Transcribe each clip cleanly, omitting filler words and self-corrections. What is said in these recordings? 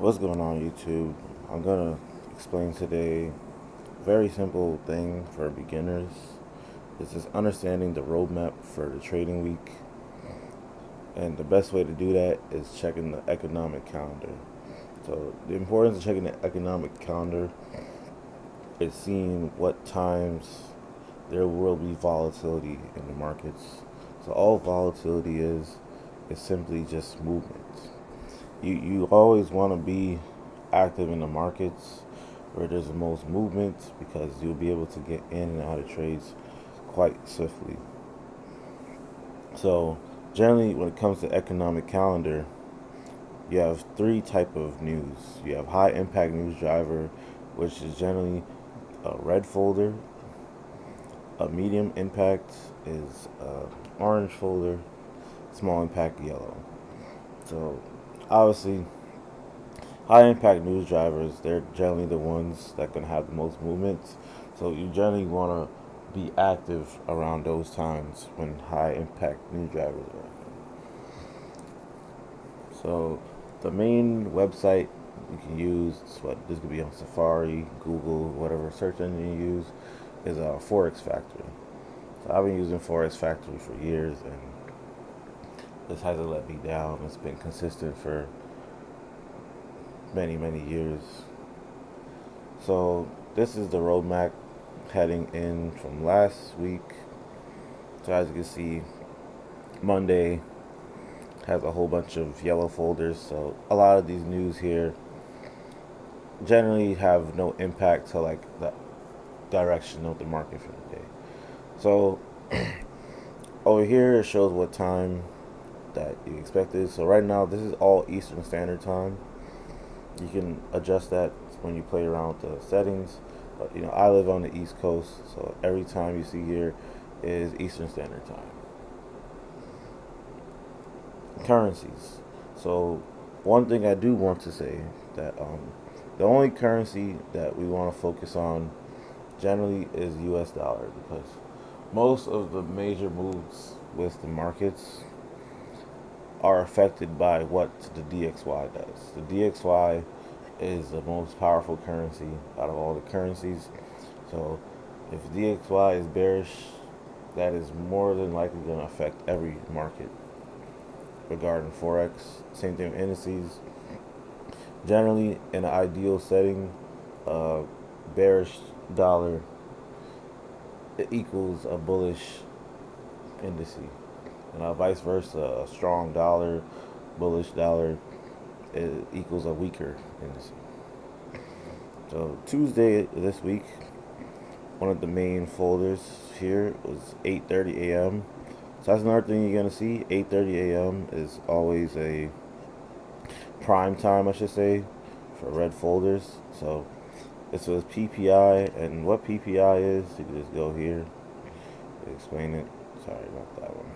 What's going on, YouTube? I'm gonna explain today a very simple thing for beginners. It's just understanding the roadmap for the trading week, and the best way to do that is checking the economic calendar. So the importance of checking the economic calendar is seeing what times there will be volatility in the markets. So all volatility is simply just movement. You always want to be active in the markets where there's the most movement because you'll be able to get in and out of trades quite swiftly. So generally when it comes to economic calendar, you have three type of news. You have high impact news driver, which is generally a red folder. A medium impact is orange folder. Small impact yellow. So obviously high impact news drivers, they're generally the ones that can have the most movement. So you generally want to be active around those times when high impact news drivers are active. So the main website you can use, what this could be on Safari, Google, whatever search engine you use, is Forex Factory. So I've been using Forex Factory for years, and this hasn't let me down. It's been consistent for many years. So this is the roadmap heading in from last week. So as you can see, Monday has a whole bunch of yellow folders. So a lot of these news here generally have no impact to like the direction of the market for the day. So over here it shows what time that you expected. So right now this is all Eastern Standard Time. You can adjust that when you play around with the settings. But I live on the East Coast, so every time you see here is Eastern Standard Time. Currencies. So one thing I do want to say that the only currency that we want to focus on generally is U.S. dollar because most of the major moves with the markets are affected by what the DXY does. The DXY is the most powerful currency out of all the currencies. So if DXY is bearish, that is more than likely going to affect every market regarding Forex. Same thing with indices. Generally, in an ideal setting, bearish dollar it equals a bullish index. Vice versa, a strong dollar, bullish dollar, it equals a weaker index. So Tuesday this week, one of the main folders here was 8:30 a.m. So that's another thing you're gonna see. 8:30 a.m. is always a prime time, I should say, for red folders. So this was PPI, and what PPI is, you can just go here, explain it. Sorry about that one.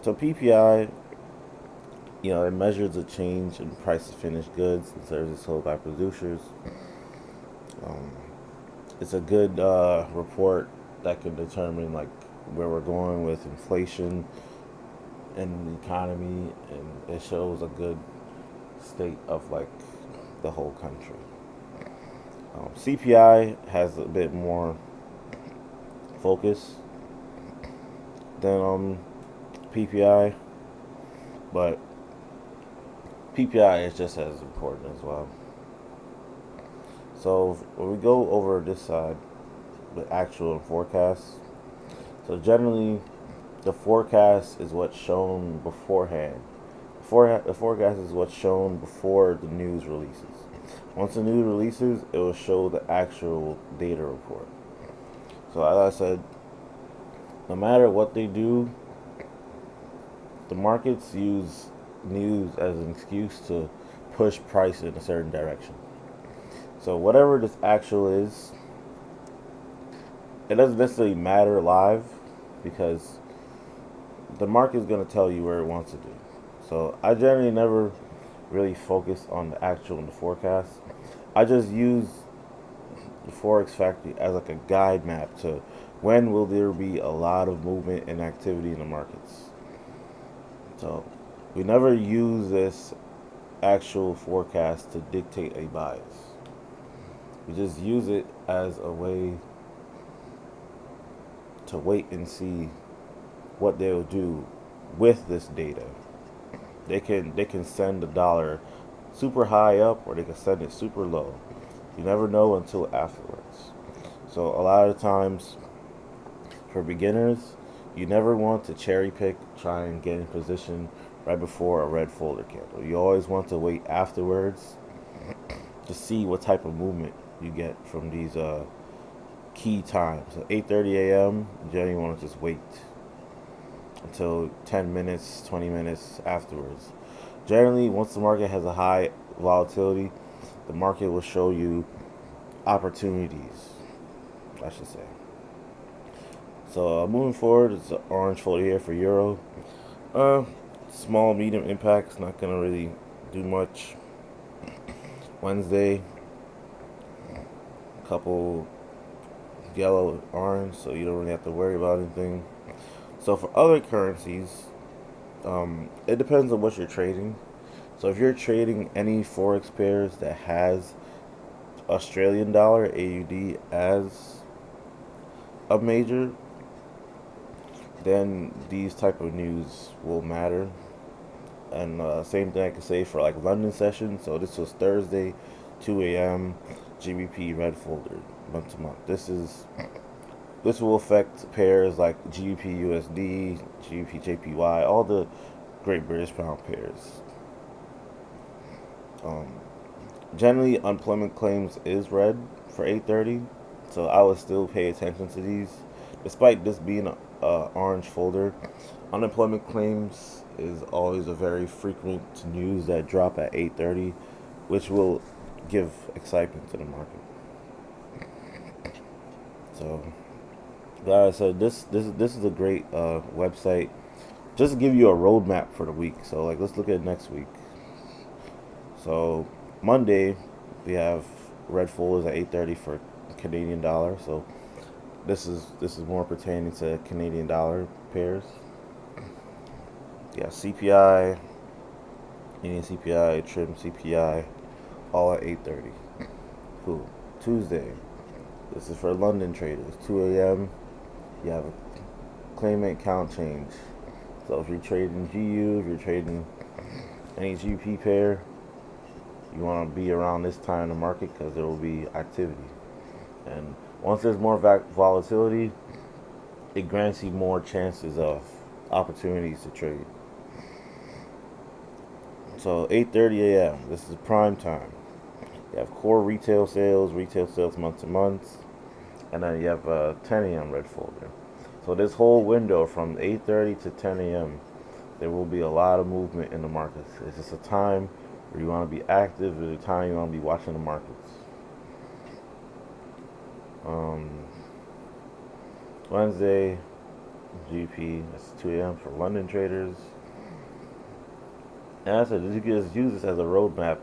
So PPI, it measures the change in price of finished goods and services sold by producers. Um, it's a good report that can determine like where we're going with inflation and the economy, and it shows a good state of like the whole country. CPI has a bit more focus than PPI, but PPI is just as important as well. So when we go over this side, the actual forecast. So generally, the forecast is what's shown beforehand. The forecast is what's shown before the news releases. Once the news releases, it will show the actual data report. So as I said, no matter what they do, the markets use news as an excuse to push price in a certain direction. So whatever this actual is, it doesn't necessarily matter live because the market is going to tell you where it wants to do. So I generally never really focus on the actual and the forecast. I just use the Forex Factory as like a guide map to when will there be a lot of movement and activity in the markets. So we never use this actual forecast to dictate a bias. We just use it as a way to wait and see what they'll do with this data. They can send the dollar super high up or they can send it super low. You never know until afterwards. So a lot of times for beginners, you never want to cherry pick, try and get in position right before a red folder candle. You always want to wait afterwards to see what type of movement you get from these key times. So 8:30 a.m. You generally want to just wait until 10 minutes, 20 minutes afterwards. Generally, once the market has a high volatility, the market will show you opportunities, I should say. So moving forward, it's an orange folder here for euro. Uh, Small, medium impacts, not gonna really do much. Wednesday, couple yellow, orange, so you don't really have to worry about anything. So for other currencies, it depends on what you're trading. So if you're trading any forex pairs that has Australian dollar AUD as a major, then these type of news will matter. And same thing I can say for like London session. So this was Thursday, 2 a.m. GBP red folder month to month. This will affect pairs like GBP USD, GBP JPY, all the Great British Pound pairs. Um, Generally, unemployment claims is red for 8:30, so I would still pay attention to these, despite this being a orange folder. Unemployment claims is always a very frequent news that drop at 8:30, which will give excitement to the market. So, like I said, this is a great website just to give you a roadmap for the week. So, like, let's look at next week. So Monday we have red folders at 8:30 for Canadian dollar. So this is more pertaining to Canadian dollar pairs. Yeah, CPI, Indian CPI, trim CPI, all at 8:30. Cool. Tuesday. This is for London traders. 2 a.m. You have a claimant count change. So if you're trading GU, if you're trading any GP pair, you want to be around this time in the market because there will be activity. And once there's more volatility, it grants you more chances of opportunities to trade. So 8:30 a.m. This is prime time. You have core retail sales month to month, and then you have a 10 a.m. red folder. So this whole window from 8:30 to 10 a.m. there will be a lot of movement in the markets. It's just a time where you want to be active, at a time you want to be watching the markets. Um, Wednesday, GP, that's 2 a.m. for London traders. And I said, you can just use this as a roadmap.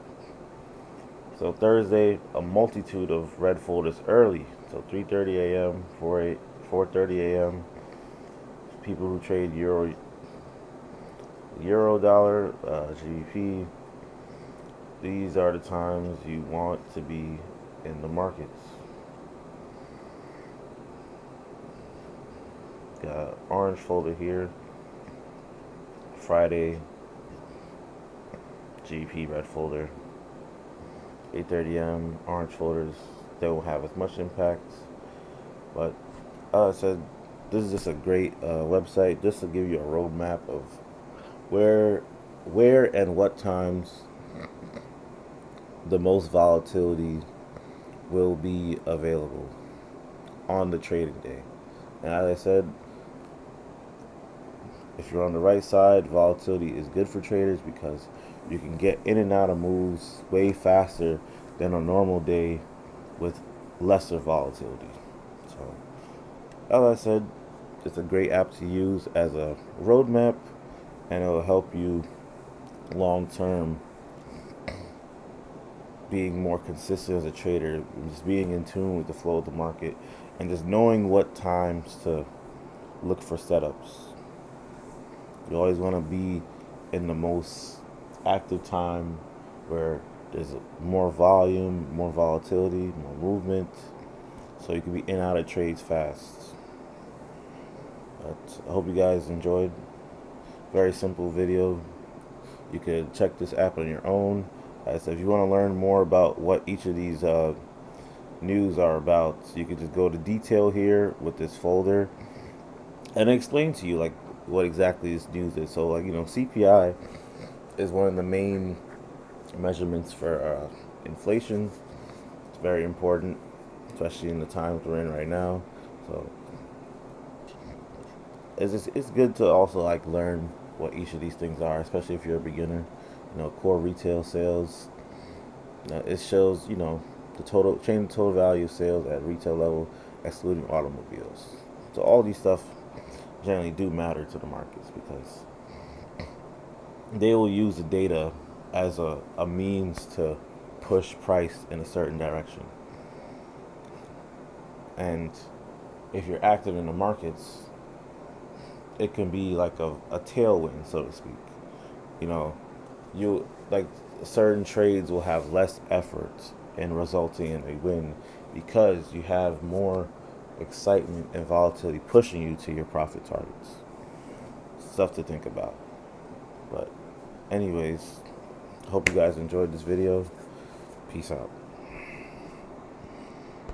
So Thursday, a multitude of red folders early. So 3:30 a.m., 4:30 a.m. People who trade euro dollar, GBP. These are the times you want to be in the markets. Got orange folder here. Friday, GP red folder. 8:30 a.m. orange folders. They won't have as much impact, but I said this is just a great website just to give you a roadmap of where, and what times the most volatility will be available on the trading day. And as I said, if you're on the right side, volatility is good for traders because you can get in and out of moves way faster than a normal day with lesser volatility. So, as I said, it's a great app to use as a roadmap, and it will help you long term being more consistent as a trader, just being in tune with the flow of the market, and just knowing what times to look for setups. You always want to be in the most active time where there's more volume, more volatility, more movement, so you can be in and out of trades fast. But I hope you guys enjoyed. Very simple video. You could check this app on your own. So if you want to learn more about what each of these news are about, you could just go to detail here with this folder and explain to you like what exactly this news is. So like CPI is one of the main measurements for inflation. It's very important, especially in the times we're in right now. So it's good to also like learn what each of these things are, especially if you're a beginner. Core retail sales. It shows the total change in total value of sales at retail level, excluding automobiles. So all these stuff generally do matter to the markets because they will use the data as a means to push price in a certain direction. And if you're active in the markets, it can be like a tailwind, so to speak. You know, you like certain trades will have less effort in resulting in a win because you have more excitement and volatility pushing you to your profit targets. Stuff to think about. But anyways, hope you guys enjoyed this video. Peace out.